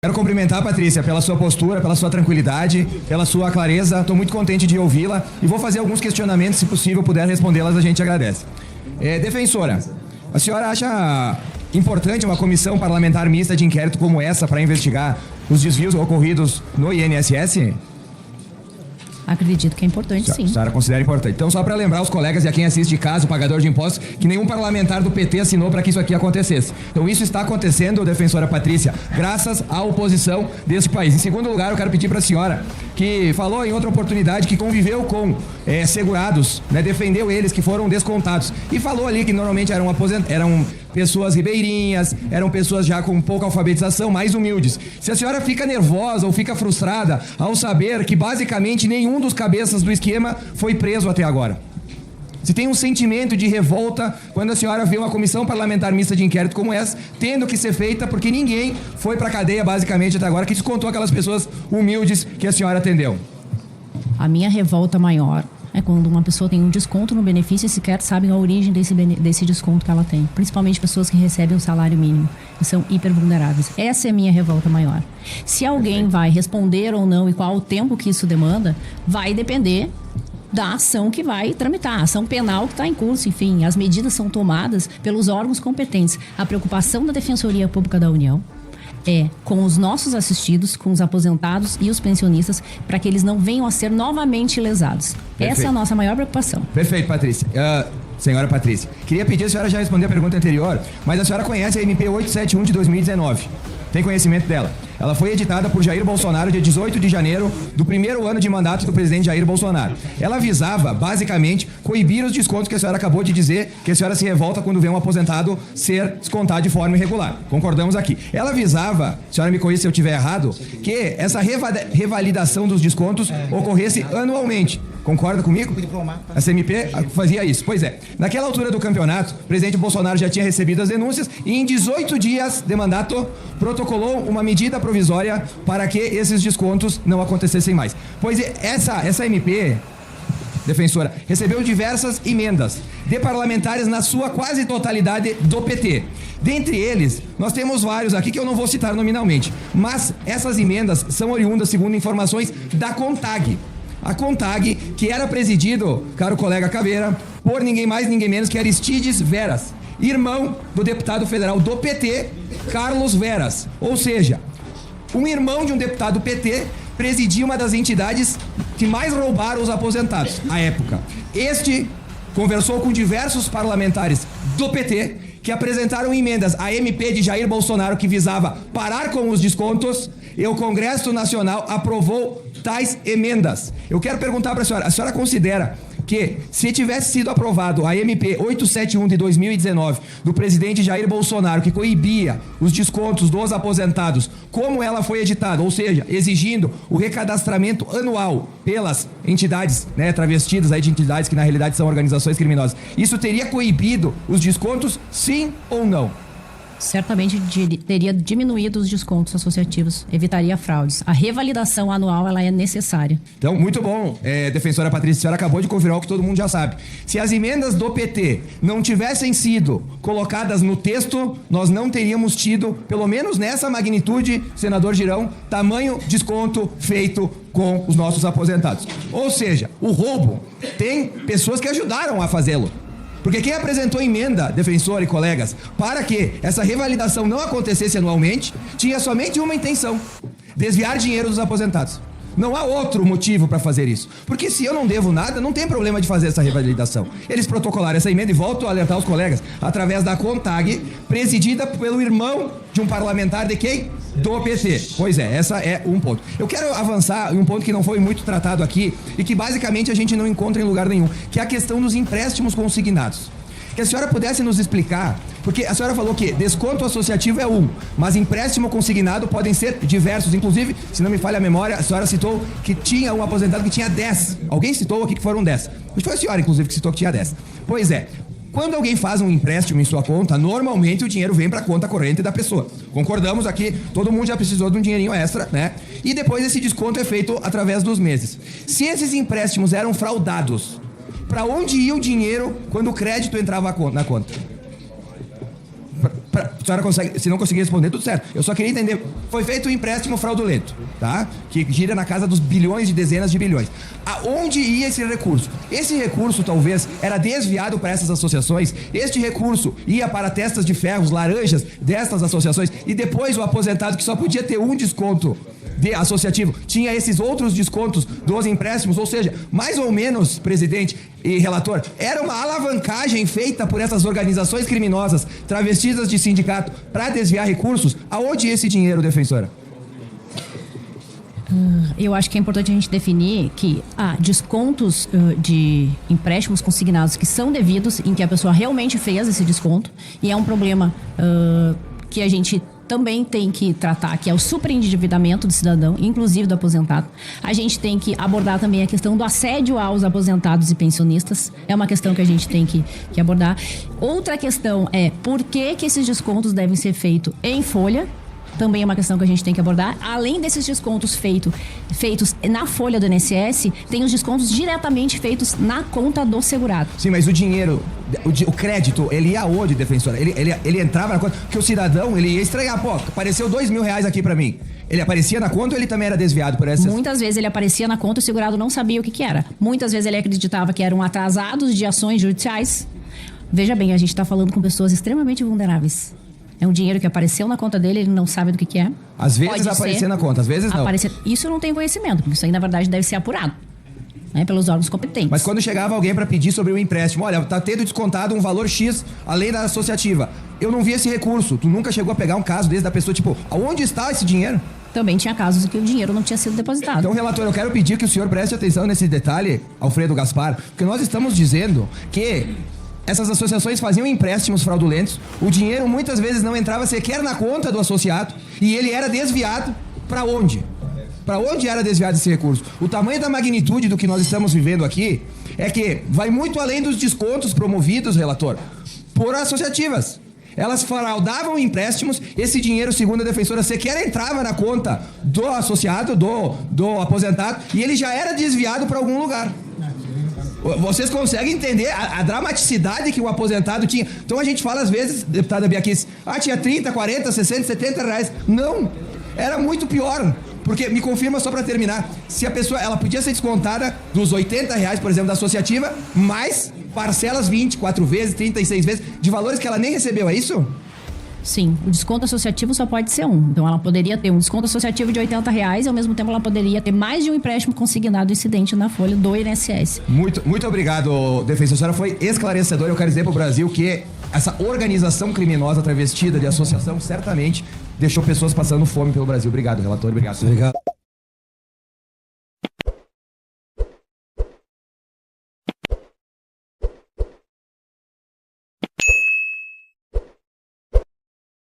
Quero cumprimentar a Patrícia pela sua postura, pela sua tranquilidade, pela sua clareza. Estou muito contente de ouvi-la e vou fazer alguns questionamentos, se possível, puder respondê-las, a gente agradece. Defensora, a senhora acha importante uma comissão parlamentar mista de inquérito como essa para investigar os desvios ocorridos no INSS? Acredito que é importante, sim. A senhora considera importante. Então, só para lembrar os colegas e a quem assiste de casa, o pagador de impostos, que nenhum parlamentar do PT assinou para que isso aqui acontecesse. Então, isso está acontecendo, defensora Patrícia, graças à oposição desse país. Em segundo lugar, eu quero pedir para a senhora, que falou em outra oportunidade que conviveu com segurados, né, defendeu eles que foram descontados. E falou ali que normalmente eram pessoas ribeirinhas, eram pessoas já com pouca alfabetização, mais humildes. Se a senhora fica nervosa ou fica frustrada ao saber que basicamente nenhum dos cabeças do esquema foi preso até agora. Se tem um sentimento de revolta quando a senhora vê uma comissão parlamentar mista de inquérito como essa, tendo que ser feita porque ninguém foi para a cadeia basicamente até agora, que descontou aquelas pessoas humildes que a senhora atendeu. A minha revolta maior é quando uma pessoa tem um desconto no benefício e sequer sabem a origem desse desconto que ela tem. Principalmente pessoas que recebem o salário mínimo e são hipervulneráveis. Essa é a minha revolta maior. Se alguém vai responder ou não e qual o tempo que isso demanda, vai depender da ação que vai tramitar, a ação penal que está em curso, enfim, as medidas são tomadas pelos órgãos competentes. A preocupação da Defensoria Pública da União é com os nossos assistidos, com os aposentados e os pensionistas, para que eles não venham a ser novamente lesados. Perfeito. Essa é a nossa maior preocupação. Perfeito, Patrícia. Senhora Patrícia, queria pedir, a senhora já respondeu a pergunta anterior, mas a senhora conhece a MP 871 de 2019. Tem conhecimento dela? Ela foi editada por Jair Bolsonaro dia 18 de janeiro do primeiro ano de mandato do presidente Jair Bolsonaro. Ela visava, basicamente, coibir os descontos que a senhora acabou de dizer, que a senhora se revolta quando vê um aposentado ser descontado de forma irregular. Concordamos aqui. Ela visava, a senhora me corrija se eu estiver errado, que essa revalidação dos descontos ocorresse anualmente. Concorda comigo? A CMP fazia isso. Pois é. Naquela altura do campeonato, o presidente Bolsonaro já tinha recebido as denúncias e em 18 dias de mandato protocolou uma medida provisória para que esses descontos não acontecessem mais. Pois essa MP, defensora, recebeu diversas emendas de parlamentares na sua quase totalidade do PT. Dentre eles, nós temos vários aqui que eu não vou citar nominalmente, mas essas emendas são oriundas, segundo informações, da CONTAG. A CONTAG, que era presidido, caro colega Caveira, por ninguém mais, ninguém menos que Aristides Veras, irmão do deputado federal do PT, Carlos Veras. Ou seja, um irmão de um deputado PT presidia uma das entidades que mais roubaram os aposentados à época. Este conversou com diversos parlamentares do PT que apresentaram emendas à MP de Jair Bolsonaro que visava parar com os descontos e o Congresso Nacional aprovou tais emendas. Eu quero perguntar para a senhora considera que se tivesse sido aprovado a MP 871 de 2019 do presidente Jair Bolsonaro, que coibia os descontos dos aposentados, como ela foi editada, ou seja, exigindo o recadastramento anual pelas entidades, né, travestidas aí de entidades que na realidade são organizações criminosas, isso teria coibido os descontos, sim ou não? Certamente teria diminuído os descontos associativos, evitaria fraudes. A revalidação anual ela é necessária. Então, muito bom, defensora Patrícia, a senhora acabou de confirmar o que todo mundo já sabe. Se as emendas do PT não tivessem sido colocadas no texto, nós não teríamos tido, pelo menos nessa magnitude, senador Girão, tamanho desconto feito com os nossos aposentados. Ou seja, o roubo tem pessoas que ajudaram a fazê-lo. Porque quem apresentou emenda, defensor e colegas, para que essa revalidação não acontecesse anualmente, tinha somente uma intenção: desviar dinheiro dos aposentados. Não há outro motivo para fazer isso. Porque se eu não devo nada, não tem problema de fazer essa revalidação. Eles protocolaram essa emenda e volto a alertar os colegas, através da CONTAG, presidida pelo irmão de um parlamentar de quem? Do PT. Pois é, essa é um ponto. Eu quero avançar em um ponto que não foi muito tratado aqui e que basicamente a gente não encontra em lugar nenhum, que é a questão dos empréstimos consignados. Que a senhora pudesse nos explicar, porque a senhora falou que desconto associativo é um, mas empréstimo consignado podem ser diversos. Inclusive, se não me falha a memória, a senhora citou que tinha um aposentado que tinha 10. Alguém citou aqui que foram 10. Acho que foi a senhora, inclusive, que citou que tinha 10. Pois é. Quando alguém faz um empréstimo em sua conta, normalmente o dinheiro vem para a conta corrente da pessoa. Concordamos aqui, todo mundo já precisou de um dinheirinho extra, né? E depois esse desconto é feito através dos meses. Se esses empréstimos eram fraudados, para onde ia o dinheiro quando o crédito entrava na conta? senhora consegue, se não conseguir responder, tudo certo. Eu só queria entender, foi feito um empréstimo fraudulento, tá? Que gira na casa dos bilhões e dezenas de bilhões. Aonde ia esse recurso? Esse recurso, talvez, era desviado para essas associações. Este recurso ia para testas de ferros laranjas destas associações e depois o aposentado que só podia ter um desconto associativo, tinha esses outros descontos dos empréstimos, ou seja, mais ou menos, presidente e relator, era uma alavancagem feita por essas organizações criminosas travestidas de sindicato para desviar recursos. Aonde ia esse dinheiro, defensora? Eu acho que é importante a gente definir que há descontos de empréstimos consignados que são devidos, em que a pessoa realmente fez esse desconto, e é um problema que a gente também tem que tratar, que é o superendividamento do cidadão, inclusive do aposentado. A gente tem que abordar também a questão do assédio aos aposentados e pensionistas. É uma questão que a gente tem que abordar. Outra questão é por que esses descontos devem ser feitos em folha. Também é uma questão que a gente tem que abordar. Além desses descontos feitos na folha do INSS, tem os descontos diretamente feitos na conta do segurado. Sim, mas o dinheiro, o crédito, ele ia aonde, defensora? Ele entrava na conta, porque o cidadão, ele ia estranhar, pô, apareceu R$2.000 aqui pra mim. Ele aparecia na conta ou ele também era desviado por essas? Muitas vezes ele aparecia na conta e o segurado não sabia o que era. Muitas vezes ele acreditava que eram atrasados de ações judiciais. Veja bem, a gente está falando com pessoas extremamente vulneráveis. É um dinheiro que apareceu na conta dele, ele não sabe do que é. Às vezes aparecer na conta, às vezes não. Isso eu não tenho conhecimento, porque isso aí, na verdade, deve ser apurado, né, pelos órgãos competentes. Mas quando chegava alguém para pedir sobre o empréstimo, olha, tá tendo descontado um valor X além da associativa. Eu não vi esse recurso. Tu nunca chegou a pegar um caso desse da pessoa, tipo, aonde está esse dinheiro? Também tinha casos em que o dinheiro não tinha sido depositado. Então, relator, eu quero pedir que o senhor preste atenção nesse detalhe, Alfredo Gaspar, porque nós estamos dizendo que essas associações faziam empréstimos fraudulentos, o dinheiro muitas vezes não entrava sequer na conta do associado e ele era desviado para onde? Para onde era desviado esse recurso? O tamanho da magnitude do que nós estamos vivendo aqui é que vai muito além dos descontos promovidos, relator, por associativas. Elas fraudavam empréstimos, esse dinheiro, segundo a defensora, sequer entrava na conta do associado, do aposentado, e ele já era desviado para algum lugar. Vocês conseguem entender a dramaticidade que o aposentado tinha? Então a gente fala às vezes, deputada Biaquice, tinha 30, 40, 60, 70 reais. Não, era muito pior. Porque, me confirma só pra terminar, se a pessoa, ela podia ser descontada dos 80 reais, por exemplo, da associativa, mais parcelas 24 vezes, 36 vezes, de valores que ela nem recebeu, é isso? Sim, o desconto associativo só pode ser um. Então ela poderia ter um desconto associativo de 80 reais e ao mesmo tempo ela poderia ter mais de um empréstimo consignado incidente na folha do INSS. Muito obrigado, defensor. A senhora foi esclarecedora. Eu quero dizer pro Brasil que essa organização criminosa travestida de associação certamente deixou pessoas passando fome pelo Brasil. Obrigado, relator. Obrigado.